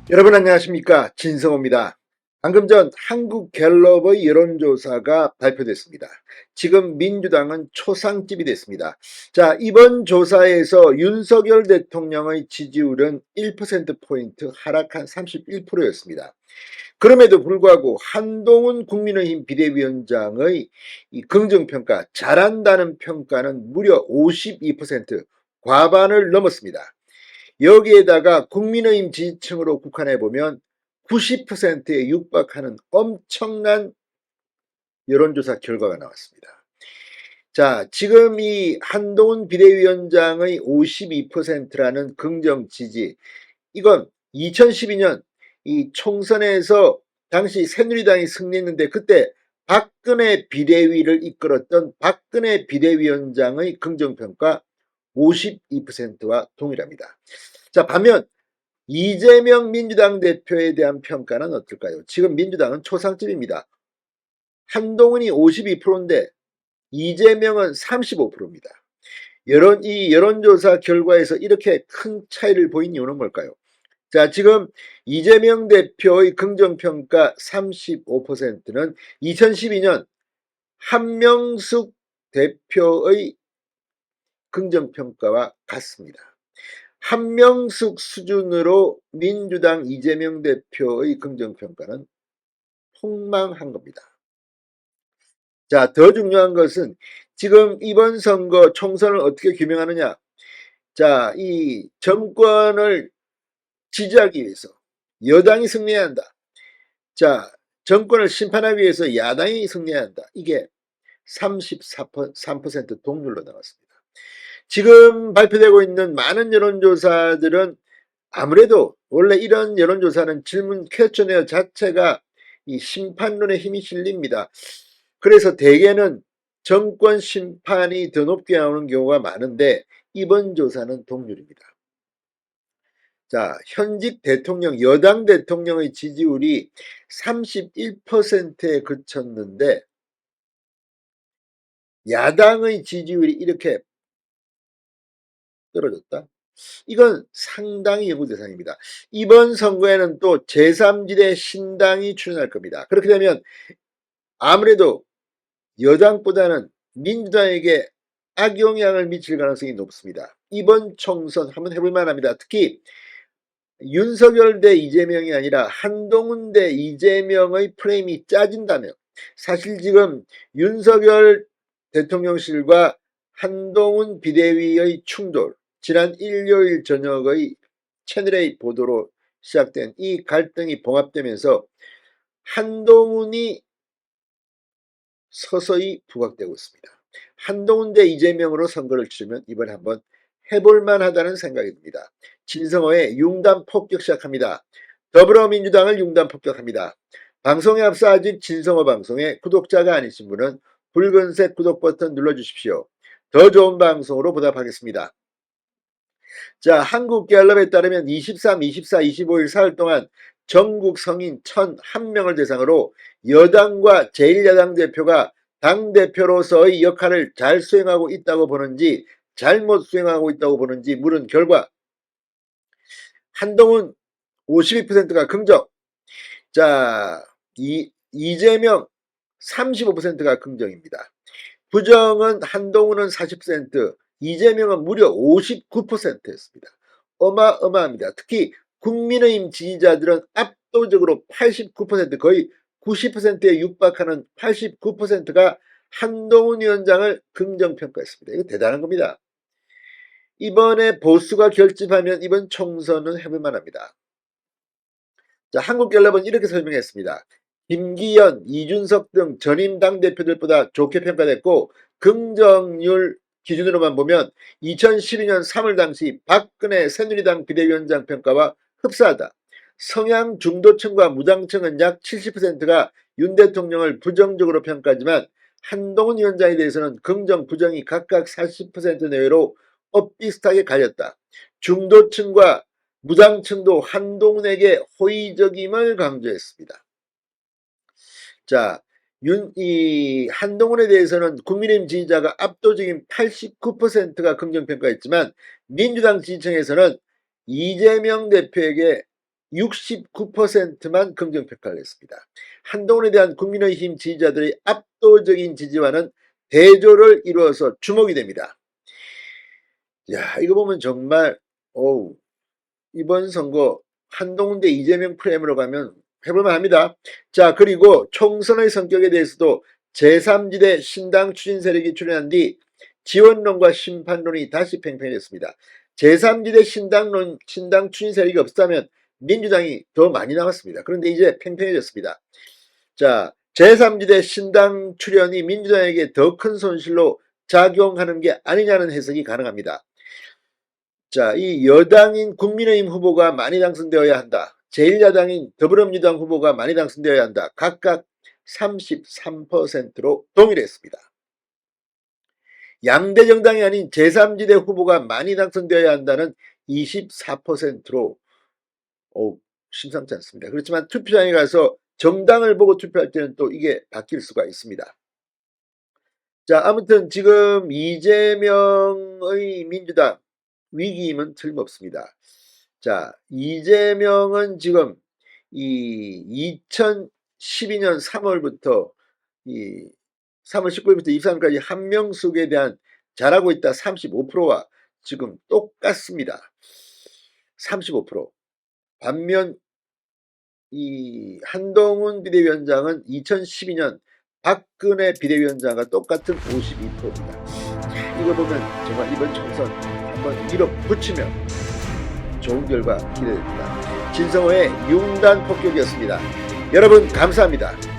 여러분 안녕하십니까, 진성호입니다. 방금 전 한국갤럽의 여론조사가 발표됐습니다. 지금 민주당은 초상집이 됐습니다. 자, 이번 조사에서 윤석열 대통령의 지지율은 1%포인트 하락한 31%였습니다. 그럼에도 불구하고 한동훈 국민의힘 비대위원장의 이 긍정평가, 잘한다는 평가는 무려 52%, 과반을 넘었습니다. 여기에다가 국민의힘 지지층으로 국한해 보면 90%에 육박하는 엄청난 여론조사 결과가 나왔습니다. 자, 지금 이 한동훈 비대위원장의 52%라는 긍정 지지, 이건 2012년 이 총선에서 당시 새누리당이 승리했는데 그때 박근혜 비대위를 이끌었던 박근혜 비대위원장의 긍정평가 52%와 동일합니다. 자, 반면 이재명 민주당 대표에 대한 평가는 어떨까요? 지금 민주당은 초상집입니다. 한동훈이 52%인데 이재명은 35%입니다. 이 여론조사 결과에서 이렇게 큰 차이를 보인 이유는 뭘까요? 자, 지금 이재명 대표의 긍정평가 35%는 2012년 한명숙 대표의 긍정평가와 같습니다. 한명숙 수준으로 민주당 이재명 대표의 긍정평가는 폭망한 겁니다. 자, 더 중요한 것은 지금 이번 선거 총선을 어떻게 규명하느냐. 자, 이 정권을 지지하기 위해서 여당이 승리해야 한다. 자, 정권을 심판하기 위해서 야당이 승리해야 한다. 이게 33% 동률로 나왔습니다. 지금 발표되고 있는 많은 여론조사들은 아무래도 원래 이런 여론조사는 질문 퀘스처네어 자체가 이 심판론에 힘이 실립니다. 그래서 대개는 정권 심판이 더 높게 나오는 경우가 많은데 이번 조사는 동률입니다. 자, 현직 대통령, 여당 대통령의 지지율이 31%에 그쳤는데 야당의 지지율이 이렇게 떨어졌다? 이건 상당히 연구 대상입니다. 이번 선거에는 또 제3지대 신당이 출연할 겁니다. 그렇게 되면 아무래도 여당보다는 민주당에게 악영향을 미칠 가능성이 높습니다. 이번 총선 한번 해볼 만합니다. 특히 윤석열 대 이재명이 아니라 한동훈 대 이재명의 프레임이 짜진다면 사실 지금 윤석열 대통령실과 한동훈 비대위의 충돌, 지난 일요일 저녁의 채널A 보도로 시작된 이 갈등이 봉합되면서 한동훈이 서서히 부각되고 있습니다. 한동훈 대 이재명으로 선거를 치르면 이번에 한번 해볼만 하다는 생각이 듭니다. 진성호의 융단 폭격 시작합니다. 더불어민주당을 융단 폭격합니다. 방송에 앞서 아직 진성호 방송에 구독자가 아니신 분은 붉은색 구독 버튼 눌러주십시오. 더 좋은 방송으로 보답하겠습니다. 자, 한국갤럽에 따르면 23, 24, 25일 사흘 동안 전국 성인 1,001명을 대상으로 여당과 제1야당 대표가 당대표로서의 역할을 잘 수행하고 있다고 보는지 잘못 수행하고 있다고 보는지 물은 결과 한동훈 52%가 긍정, 자, 이재명 35%가 긍정입니다. 부정은 한동훈은 40%, 이재명은 무려 59%였습니다. 어마어마합니다. 특히 국민의힘 지지자들은 압도적으로 89%, 거의 90%에 육박하는 89%가 한동훈 위원장을 긍정평가했습니다. 이거 대단한 겁니다. 이번에 보수가 결집하면 이번 총선은 해볼 만합니다. 자, 한국갤럽은 이렇게 설명했습니다. 김기현, 이준석 등 전임 당대표들보다 좋게 평가됐고 긍정률 기준으로만 보면 2012년 3월 당시 박근혜 새누리당 비대위원장 평가와 흡사하다. 성향 중도층과 무당층은 약 70%가 윤 대통령을 부정적으로 평가하지만 한동훈 위원장에 대해서는 긍정, 부정이 각각 40% 내외로 엇비슷하게 갈렸다. 중도층과 무당층도 한동훈에게 호의적임을 강조했습니다. 자, 한동훈에 대해서는 국민의힘 지지자가 압도적인 89%가 긍정평가했지만 민주당 지지층에서는 이재명 대표에게 69%만 긍정평가를 했습니다. 한동훈에 대한 국민의힘 지지자들의 압도적인 지지와는 대조를 이루어서 주목이 됩니다. 야, 이거 보면 정말 이번 선거 한동훈 대 이재명 프레임으로 가면 해볼만 합니다. 자, 그리고 총선의 성격에 대해서도 제3지대 신당 추진 세력이 출연한 뒤 지원론과 심판론이 다시 팽팽해졌습니다. 제3지대 신당 추진 세력이 없었다면 민주당이 더 많이 남았습니다. 그런데 이제 팽팽해졌습니다. 자, 제3지대 신당 출연이 민주당에게 더 큰 손실로 작용하는 게 아니냐는 해석이 가능합니다. 자, 이 여당인 국민의힘 후보가 많이 당선되어야 한다. 제1야당인 더불어민주당 후보가 많이 당선되어야 한다. 각각 33%로 동일했습니다. 양대 정당이 아닌 제3지대 후보가 많이 당선되어야 한다는 24%로 심상치 않습니다. 그렇지만 투표장에 가서 정당을 보고 투표할 때는 또 이게 바뀔 수가 있습니다. 자, 아무튼 지금 이재명의 민주당 위기임은 틀림없습니다. 자, 이재명은 지금 이 2012년 3월부터 3월 19일부터 23일까지 한명숙에 대한 잘하고 있다 35%와 지금 똑같습니다. 35%. 반면 이 한동훈 비대위원장은 2012년 박근혜 비대위원장과 똑같은 52%입니다. 이걸 보면 정말 이번 총선 한번 밀어붙이면 좋은 결과 기대됩니다. 진성호의 융단 폭격이었습니다. 여러분 감사합니다.